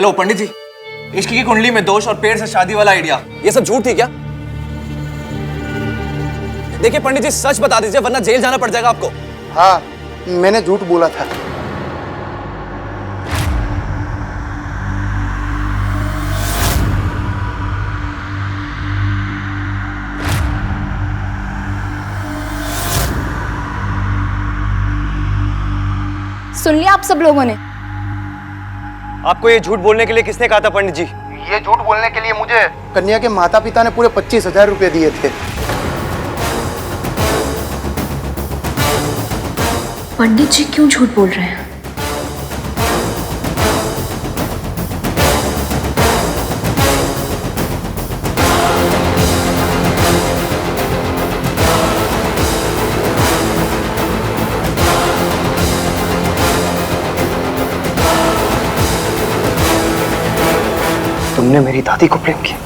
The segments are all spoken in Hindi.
हेलो पंडित जी, इश्क की कुंडली में दोष और पेड़ से शादी वाला आइडिया, ये सब झूठ थी क्या? देखिए पंडित जी, सच बता दीजिए वरना जेल जाना पड़ जाएगा आपको। हाँ, मैंने झूठ बोला था। सुन लिया आप सब लोगों ने? आपको ये झूठ बोलने के लिए किसने कहा था पंडित जी? ये झूठ बोलने के लिए मुझे कन्या के माता पिता ने पूरे 25,000 रुपए दिए थे। पंडित जी क्यों झूठ बोल रहे हैं? तुमने मेरी दादी को प्रेम किया?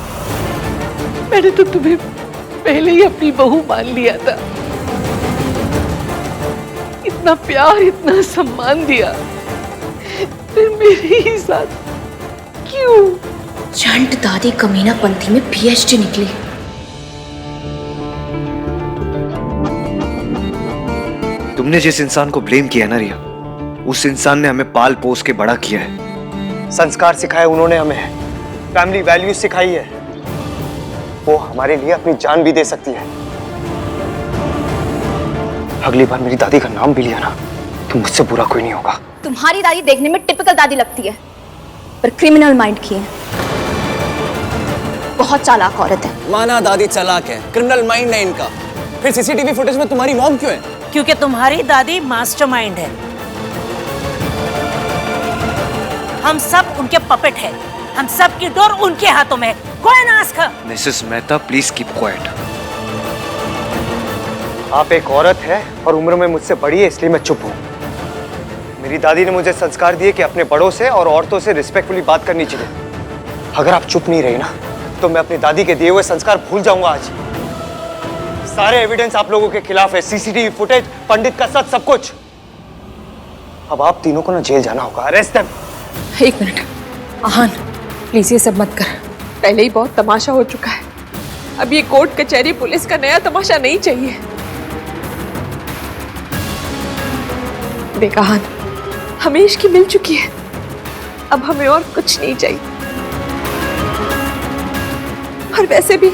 मैंने तो तुम्हें पहले ही अपनी बहू मान लिया था। इतना प्यार, इतना सम्मान दिया, फिर मेरे ही साथ क्यों? चंट दादी कमीनापंथी में PhD निकली। तुमने जिस इंसान को ब्लेम किया ना रिया, उस इंसान ने हमें पाल पोस के बड़ा किया है, संस्कार सिखाए उन्होंने हमें, फैमिली वैल्यूज सिखाई है। वो हमारे लिए अपनी जान भी दे सकती है। अगली बार मेरी दादी का नाम भी लिया ना तो मुझसे बुरा कोई नहीं होगा। तुम्हारी दादी देखने में टिपिकल दादी लगती है, पर क्रिमिनल माइंड की है। बहुत चालाक औरत है। माना दादी चालाक है, क्रिमिनल माइंड है इनका, फिर CCTV फुटेज में तुम्हारी मॉम क्यों है? क्योंकि तुम्हारी दादी मास्टरमाइंड है। हम सब उनके पपेट हैं। हम सब की डोर उनके हाथों में। कोई ना ask her. Mrs Mehta, please keep quiet. आप एक औरत है और उम्र में मुझसे बड़ी है, इसलिए मैं चुप हूँ। मेरी दादी ने मुझे संस्कार दिए कि अपने बड़ों से और औरतों से रिस्पेक्टफुली बात करनी चाहिए। अगर आप चुप नहीं रही ना तो मैं अपनी दादी के दिए हुए संस्कार भूल जाऊंगा आज। सारे एविडेंस आप लोगों के खिलाफ है, CCTV फुटेज, पंडित का सच, सब कुछ। अब आप तीनों को ना जेल जाना होगा। Arrest them. एक मिनट आहान, प्लीज ये सब मत कर। पहले ही बहुत तमाशा हो चुका है। अब ये कोर्ट कचहरी पुलिस का नया तमाशा नहीं चाहिए। देख आहान, हमें इश्क मिल चुकी है, अब हमें और कुछ नहीं चाहिए। और वैसे भी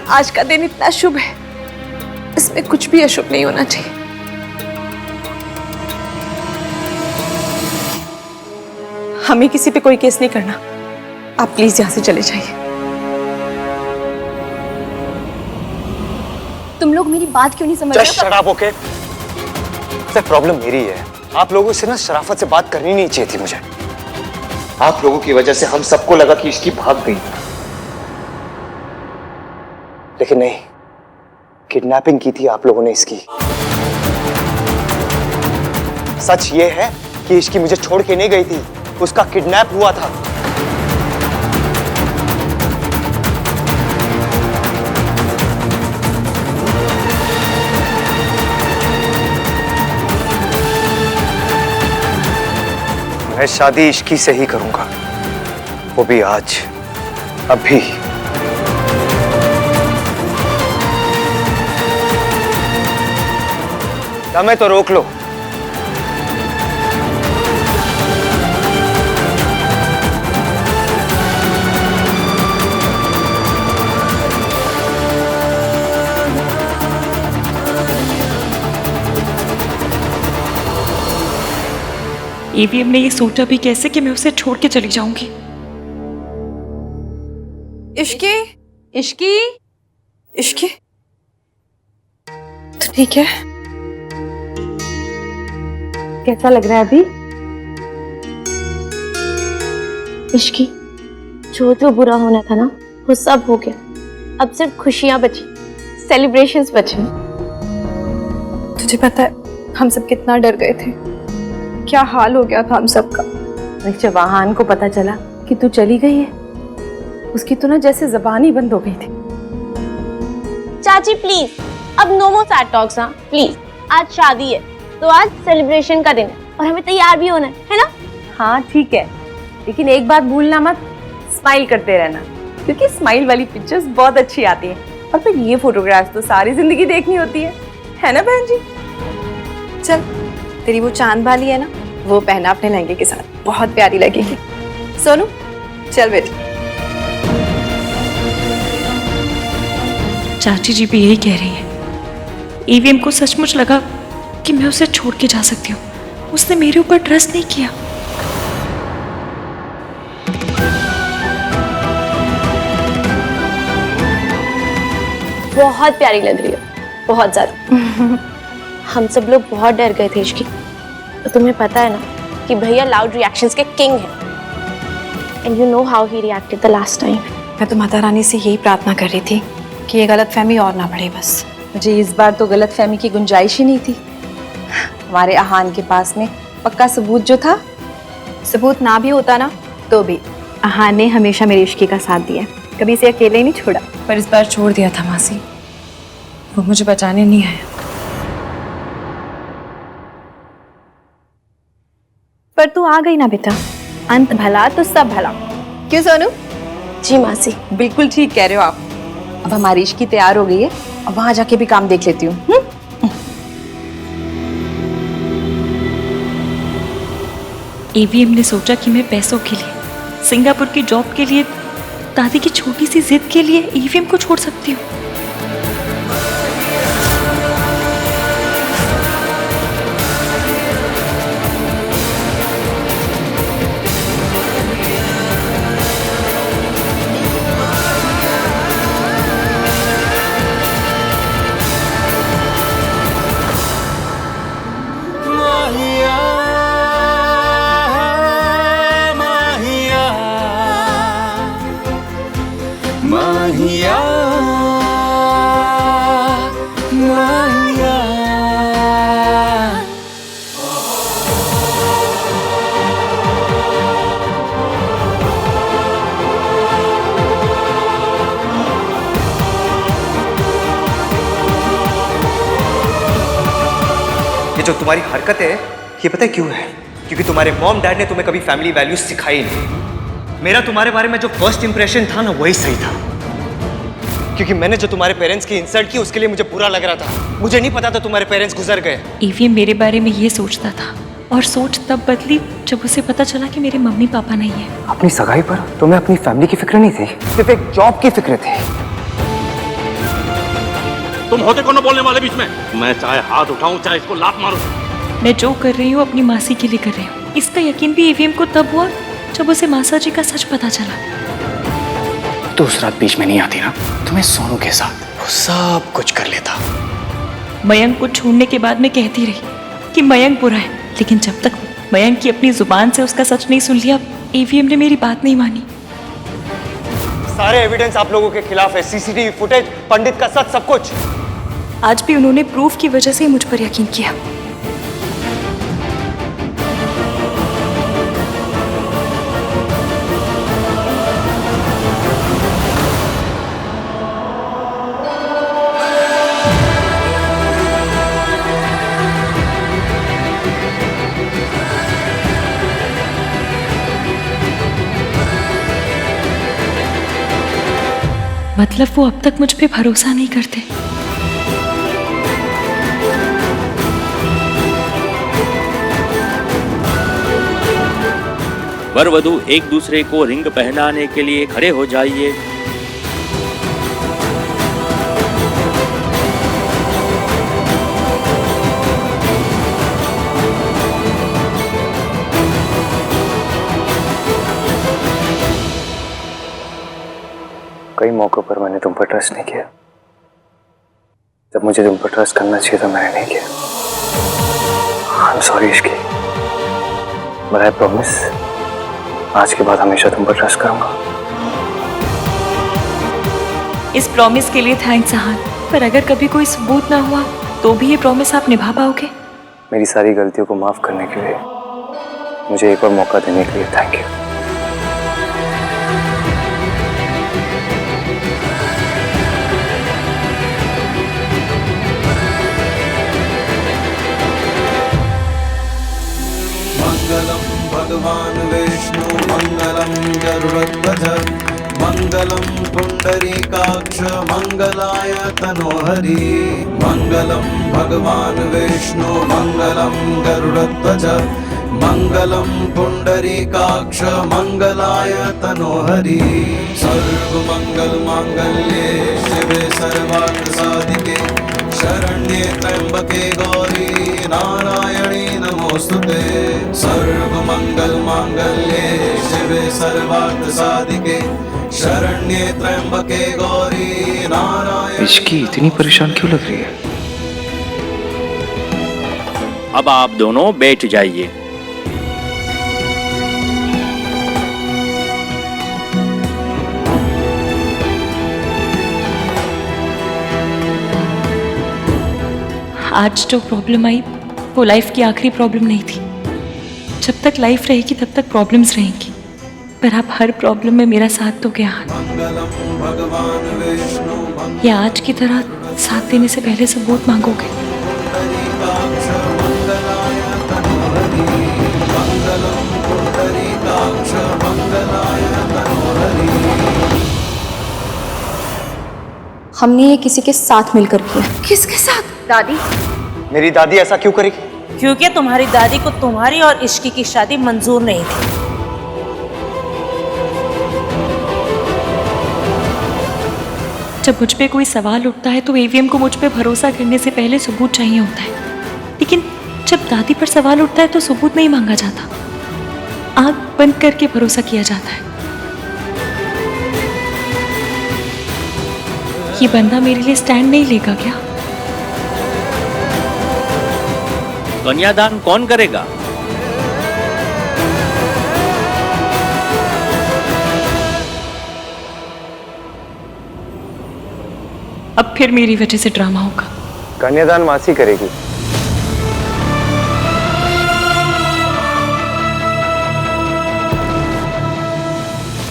आज का दिन इतना शुभ है, इसमें कुछ भी अशुभ नहीं होना चाहिए। हमें किसी पे कोई केस नहीं करना। आप प्लीज यहाँ से चले जाइए। तुम लोग मेरी बात क्यों नहीं समझ रहे? Shut up, okay? Sir problem मेरी है। आप लोगों से ना शराफत से बात करनी नहीं चाहिए थी मुझे। आप लोगों की वजह से हम सबको लगा कि इसकी भाग गई, लेकिन नहीं, किडनैपिंग की थी आप लोगों ने इसकी। सच ये है कि इसकी मुझे छोड़ के नहीं गई थी, उसका किडनैप हुआ था। मैं शादी इश्की से ही करूंगा, वो भी आज, अभी। हमें तो रोक लो। EVM ने ये सोचा भी कैसे कि मैं उसे छोड़ के चली जाऊंगी। इश्की, इश्की, इश्की, तो ठीक है? कैसा लग रहा है अभी? इश्की, जो बुरा होना था ना वो सब हो गया। अब सिर्फ खुशियां बची, सेलिब्रेशंस बचे। तुझे पता है हम सब कितना डर गए थे, क्या हाल हो गया था हम सबका। जब आहान को पता चला कि तू चली गई है, उसकी तो ना जैसे जबान ही बंद हो गई थी। चाची प्लीज, अब नो मोर सैड टॉक्स। हाँ प्लीज, आज शादी है तो आज सेलिब्रेशन का दिन है और हमें तैयार भी होना है ना? हाँ ठीक है, लेकिन एक बात भूलना मत, स्माइल करते रहना, क्योंकि स्माइल वाली पिक्चर्स बहुत अच्छी आती हैं। और फिर ये फोटोग्राफ्स तो सारी जिंदगी देखनी होती है ना बहन जी? चल, तेरी वो चांद वाली है ना, वो पहना अपने लहंगे के साथ, बहुत प्यारी लगेगी। सोनू चल बेटा। चाची जी भी यही कह रही है। ईवीएम को सचमुच लगा कि मैं उसे छोड़ के जा सकती हूँ। उसने मेरे ऊपर ट्रस्ट नहीं किया। बहुत प्यारी लग रही हो, बहुत ज्यादा। हम सब लोग बहुत डर गए थे इश्की। तो तुम्हें पता है ना कि भैया लाउड रिएक्शंस के किंग हैं। And you know how he reacted the last time. मैं तो माता रानी से यही प्रार्थना कर रही थी कि ये गलतफहमी और ना बढ़े। बस मुझे इस बार तो गलतफहमी की गुंजाइश ही नहीं थी। हमारे आहान के पास में पक्का सबूत जो था, सबूत ना भी होता ना तो भी आहान ने हमेशा मेरी इश्की का साथ दिया, कभी इसे अकेले ही नहीं छोड़ा। पर इस बार छोड़ दिया था मासी, वो मुझे बचाने नहीं आया। पर तू आ गई ना बेटा, अंत भला तो सब भला। क्यों सोनू? जी मासी। बिल्कुल ठीक कह रहे हो आप। अब हमारी इश्की तैयार हो गई है, अब वहां जाके भी काम देख लेती हूँ। ईवीएम ने सोचा कि मैं पैसों के लिए, सिंगापुर की जॉब के लिए, दादी की छोटी सी जिद के लिए ईवीएम को छोड़ सकती हूँ। ये जो तुम्हारी हरकत है, ये पता है क्यों है? क्योंकि तुम्हारे मॉम डैड ने तुम्हें कभी फैमिली वैल्यूज सिखाई नहीं। मेरा तुम्हारे बारे में जो फर्स्ट इंप्रेशन था ना, वही सही था। क्योंकि मैंने जो तुम्हारे पेरेंट्स की इंसल्ट की, उसके लिए मुझे बुरा लग रहा था। मुझे नहीं पता था तुम्हारे पेरेंट्स गुजर गए। ईवीएम मेरे बारे में ये सोचता था, और सोच तब बदली जब उसे पता चला कि मेरे मम्मी पापा नहीं है। अपनी सगाई पर तुम्हें अपनी फैमिली की फिक्र नहीं थी, सिर्फ एक जॉब की फिक्र थी। तुम होते कौन बोलने वाले बीच में? मैं चाहे हाथ उठाऊं, चाहे इसको लात मारूं। मैं जो कर रही हूँ अपनी मासी के लिए कर रही हूँ। इसका यकीन भी ईवीएम को तब हुआ जब उसे मासा जी का सच पता चला। तो उस रात बीच में नहीं आती ना, तुम्हें सोनू के साथ वो सब कुछ कर लेता। मयंक को छोड़ने के बाद मैं कहती रही कि मयंक बुरा है, लेकिन जब तक मयंक की अपनी जुबान से उसका सच नहीं सुन लिया, ईवीएम ने मेरी बात नहीं मानी। सारे एविडेंस आप लोगों के खिलाफ है, सीसीटीवी फुटेज, पंडित का सच, सब कुछ। आज भी उन्होंने प्रूफ की वजह से ही मुझ पर यकीन किया। मतलब वो अब तक मुझ पे भरोसा नहीं करते। वर वधू एक दूसरे को रिंग पहनाने के लिए खड़े हो जाइए। कई मौकों पर मैंने तुम पर ट्रस्ट नहीं किया। जब मुझे तुम पर ट्रस्ट करना चाहिए था, मैंने नहीं किया। I am sorry Ishki, but I promise आज के बाद हमेशा तुम पर ट्रस्ट करूंगा। इस प्रॉमिस के लिए थैंक्स आहान, पर अगर कभी कोई सबूत ना हुआ तो भी ये प्रॉमिस आप निभा पाओगे? मेरी सारी गलतियों को माफ करने के लिए, मुझे एक और मौका देने के लिए थैंक यू। मंगलम भगवान् विष्णु मङ्गलं गरुडध्वज मङ्गलं पुण्डरीकाक्ष मङ्गलाय तनोहरि मङ्गलं भगवान् विष्णु मङ्गलं गरुडध्वज मङ्गलं पुण्डरीकाक्ष मङ्गलाय तनोहरि सर्वमङ्गलमाङ्गल्ये शिवे सर्वार्थसाधिके शरण्ये त्र्यम्बके गौरी नारायणी नमोस्तुते सर्वमङ्गलमाङ्गल्ये शिवे सर्वार्थसाधिके शरण्ये त्र्यम्बके गौरी नारायणी। इसकी इतनी परेशान क्यों लग रही है? अब आप दोनों बैठ जाइए। आज जो प्रॉब्लम आई वो लाइफ की आखिरी प्रॉब्लम नहीं थी। जब तक लाइफ रहेगी तब तक प्रॉब्लम्स रहेंगी, पर आप हर प्रॉब्लम में मेरा साथ दोगे आज। या आज की तरह साथ देने से पहले सबूत मांगोगे? हमने ये किसी के साथ मिलकर किया। किसके साथ? दादी। मेरी दादी ऐसा क्यों करेगी? क्योंकि तुम्हारी दादी को तुम्हारी और इश्की की शादी मंजूर नहीं थी। जब मुझ पे कोई सवाल उठता है तो एवीएम को मुझ पे भरोसा करने से पहले सबूत चाहिए होता है, लेकिन जब दादी पर सवाल उठता है तो सबूत नहीं मांगा जाता, आंख बंद करके भरोसा किया जाता है। ये बंदा मेरे लिए स्टैंड नहीं लेगा क्या? कन्यादान कौन करेगा? अब फिर मेरी वजह से ड्रामा होगा। कन्यादान मासी करेगी।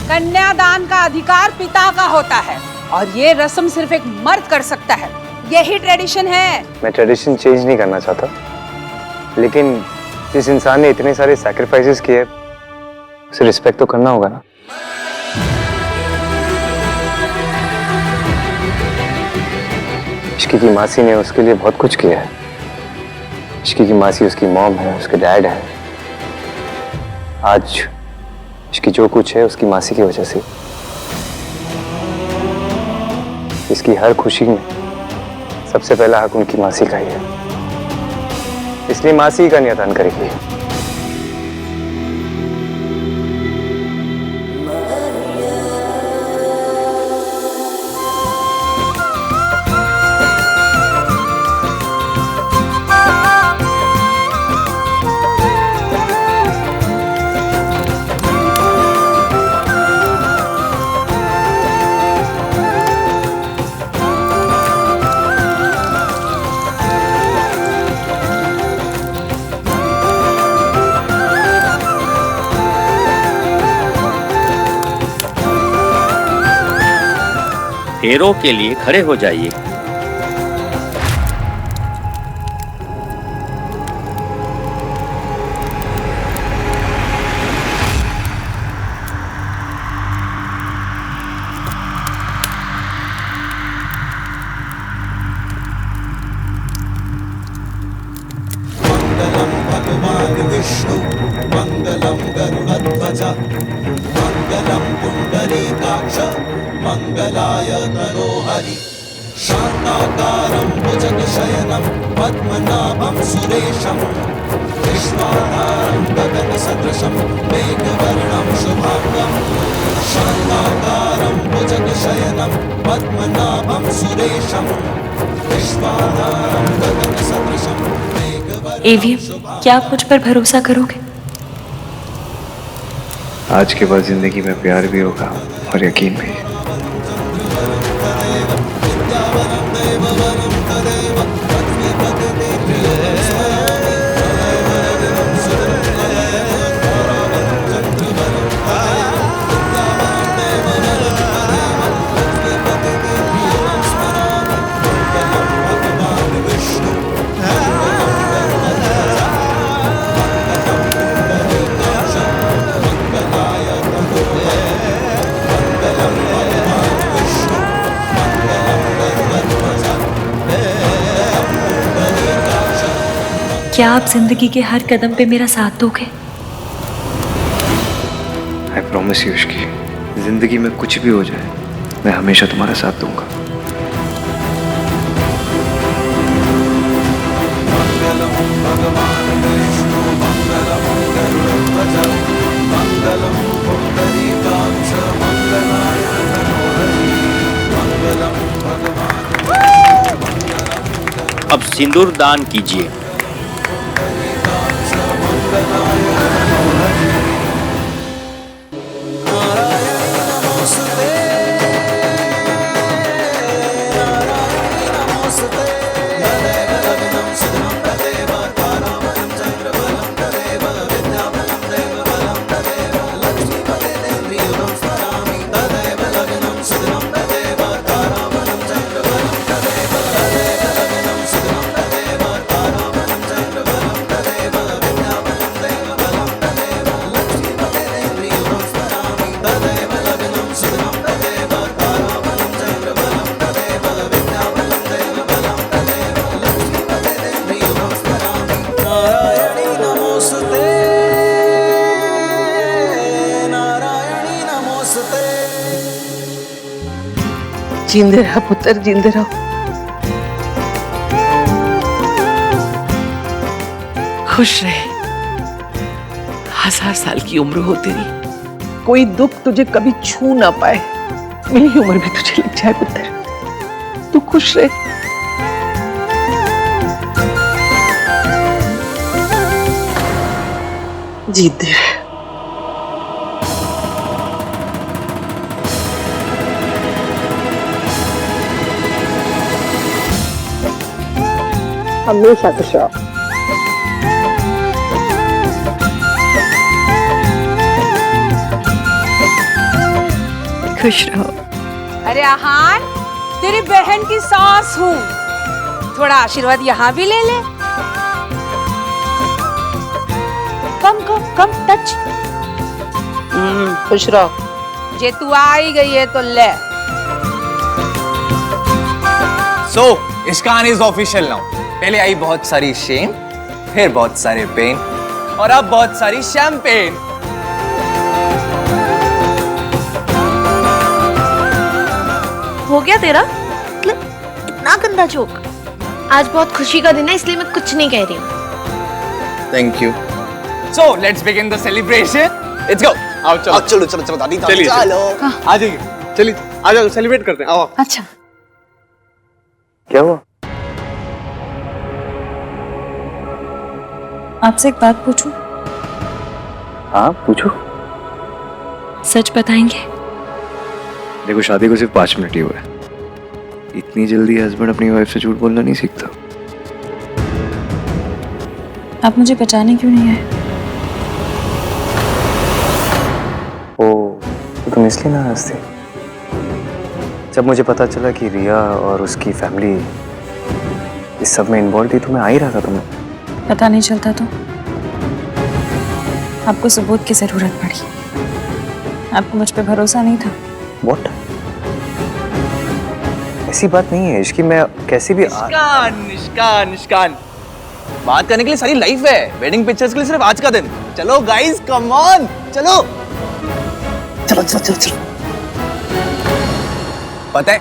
कन्यादान का अधिकार पिता का होता है और ये रस्म सिर्फ एक मर्द कर सकता है। यही ट्रेडिशन है। मैं ट्रेडिशन चेंज नहीं करना चाहता, लेकिन जिस इंसान ने इतने सारे सैक्रिफाइसेस किए उसे रिस्पेक्ट तो करना होगा ना। इश्की की मासी ने उसके लिए बहुत कुछ किया है। इश्की की मासी उसकी मॉम है, उसके डैड है। आज इसकी जो कुछ है उसकी मासी की वजह से। इसकी हर खुशी में सबसे पहला हक उनकी मासी का ही है, इसलिए मासी ही कन्यादान करेगी। फेरों के लिए खड़े हो जाइए। मङ्गलं भगवान् विष्णु मङ्गलं गरुडध्वज मङ्गलं पुण्डरीकाक्ष मङ्गलाय तनोहरि शान्ताकारं भुजगशयनं पद्मनाभं सुरेशं विश्वाधारं गगनसदृशं मेघवर्णं शुभाङ्गं शान्ताकारं भुजगशयनं पद्मनाभं सुरेशं विश्वाधारं गगनसदृशं एवीएम, क्या आप मुझ पर भरोसा करोगे? आज के बाद जिंदगी में प्यार भी होगा और यकीन भी। क्या आप जिंदगी के हर कदम पे मेरा साथ दोगे? आई प्रॉमिस यू इश्की, जिंदगी में कुछ भी हो जाए मैं हमेशा तुम्हारा साथ दूंगा। अब सिंदूर दान कीजिए। जींदे रहो पुत्र, जींदे रहो। खुश रहे, 1000 साल की उम्र हो तेरी, कोई दुख तुझे कभी छू ना पाए, मेरी उम्र भी तुझे लग जाए पुत्र, तू खुश रहे। जीते हमेशा खुश रहो। खुश रहो। अरे आहान, तेरी बहन की सास हूँ, थोड़ा आशीर्वाद यहाँ भी ले ले। कम कम कम टच। खुश रहो। जे तू आई गई है तो ले। सो इश्कान इज ऑफिशियल नाउ। पहले आई बहुत सारी शेम, फिर बहुत सारे पेन, और अब बहुत सारी शैंपेन। हो गया तेरा? मतलब इतना गंदा जोक। आज बहुत खुशी का दिन है इसलिए मैं कुछ नहीं कह रही हूँ। Thank you. So let's begin the celebration. Let's go. आओ चलो चलो चलो चलो दादी चलिए, चलो आ जाइए, चलिए आ जाओ, सेलिब्रेट करते हैं, आओ। अच्छा, क्या हुआ? आपसे एक बात पूछूं? हाँ पूछो। सच बताएंगे? देखो शादी को सिर्फ 5 मिनट ही हुए, इतनी जल्दी हस्बैंड अपनी वाइफ से झूठ बोलना नहीं सीखता। आप मुझे बचाने क्यों नहीं आए? तो तुम इसलिए ना हंसती? जब मुझे पता चला कि रिया और उसकी फैमिली इस सब में इन्वॉल्व थी तो मैं आ ही रहा था तुम्हें। पता नहीं चलता तो? आपको सबूत की जरूरत पड़ी। आपको मुझ पे भरोसा नहीं था? What? ऐसी बात नहीं है इसकी, मैं कैसे भी निष्कान बात करने के लिए सारी लाइफ है, वेडिंग पिक्चर्स के लिए सिर्फ आज का दिन। चलो गाइस कम ऑन, चलो चलो चलो चलो चलो। पता है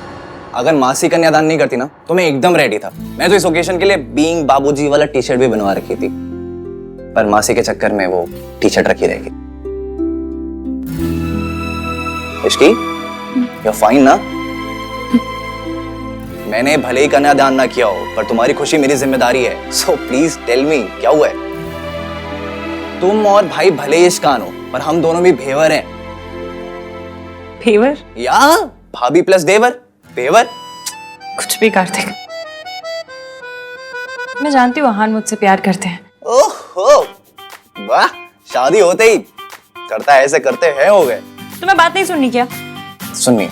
अगर मासी कन्यादान नहीं करती ना तो मैं एकदम रेडी था। मैं तो इस ओकेजन के लिए बीइंग बाबूजी वाला टी शर्ट भी बनवा रखी थी, पर मासी के चक्कर में वो टी शर्ट रखी रहेगी। इश्की, you're fine ना? मैंने भले ही कन्यादान ना किया हो पर तुम्हारी खुशी मेरी जिम्मेदारी है। सो प्लीज टेल मी क्या हुआ है? तुम और भाई भले ही इश्कान हो पर हम दोनों भी भेवर हैं। फेवर? या भाभी प्लस देवर, पेवर। कुछ भी कार्तिक, मैं जानती हूँ आहान मुझसे प्यार करते हैं। ओहो वाह, शादी होते ही करता ऐसे करते हैं हो गए। तुम्हें बात नहीं सुननी क्या? सुनिए,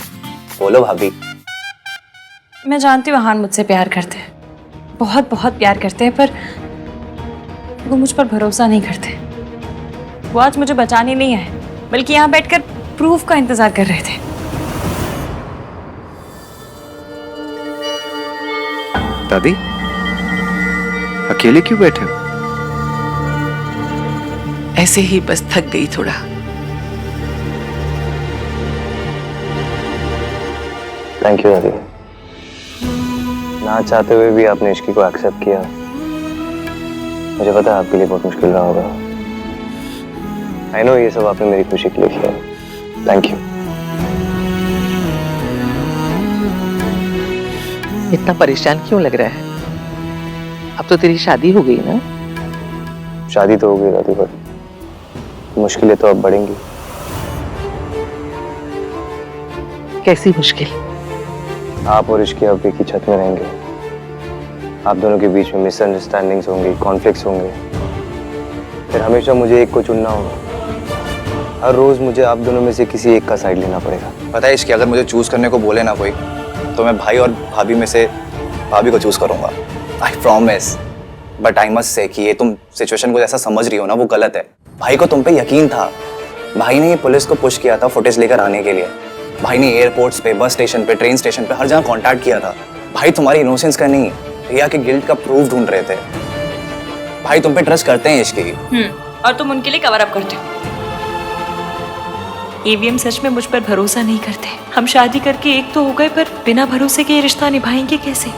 बोलो भाभी। मैं जानती हूँ आहान मुझसे प्यार करते हैं, बहुत बहुत प्यार करते हैं, पर वो मुझ पर भरोसा नहीं करते। वो आज मुझे बचाने नहीं आए बल्कि यहाँ बैठकर प्रूफ का इंतजार कर रहे थे। दादी अकेले क्यों बैठे हो? ऐसे ही बस थक गई थोड़ा। थैंक यू दादी। ना चाहते हुए भी आपने इश्की को एक्सेप्ट किया। मुझे पता है आपके लिए बहुत मुश्किल रहा होगा। आई नो ये सब आपने मेरी खुशी के लिए किया। Thank you. इतना परेशान क्यों लग रहा है? अब तो तेरी शादी हो गई ना? शादी तो हो गई दादी, पर मुश्किलें तो अब बढ़ेंगी। कैसी मुश्किल? आप और इश्की अब एक ही छत में रहेंगे। आप दोनों के बीच में मिसअंडरस्टैंडिंग्स होंगी, कॉन्फ्लिक्ट्स होंगे। फिर हमेशा मुझे एक को चुनना होगा। हर रोज मुझे आप दोनों में से किसी एक का साइड लेना पड़ेगा। पता है इश्की, अगर मुझे चूज करने को बोले ना कोई, तो मैं भाई और भाभी में से भाभी को चूज करूंगा। I promise. But I must say कि ये तुम सिचुएशन को जैसा समझ रही हो ना, वो गलत है। भाई को तुम पे यकीन था। भाई ने पुलिस को पुश किया था फुटेज लेकर आने के लिए। भाई ने एयरपोर्ट्स पे, बस स्टेशन पे, ट्रेन स्टेशन पे, हर जगह कांटेक्ट किया था। भाई तुम्हारी इनोसेंस का नहीं, रिया के गिल्ट का प्रूफ ढूंढ रहे थे। भाई तुम पे ट्रस्ट करते हैं इश्की। और तुम उनके लिए कवर अप करते हो। एवीएम सच में मुझ पर भरोसा नहीं करते। हम शादी करके एक तो हो गए, पर बिना भरोसे के ये रिश्ता निभाएंगे कैसे?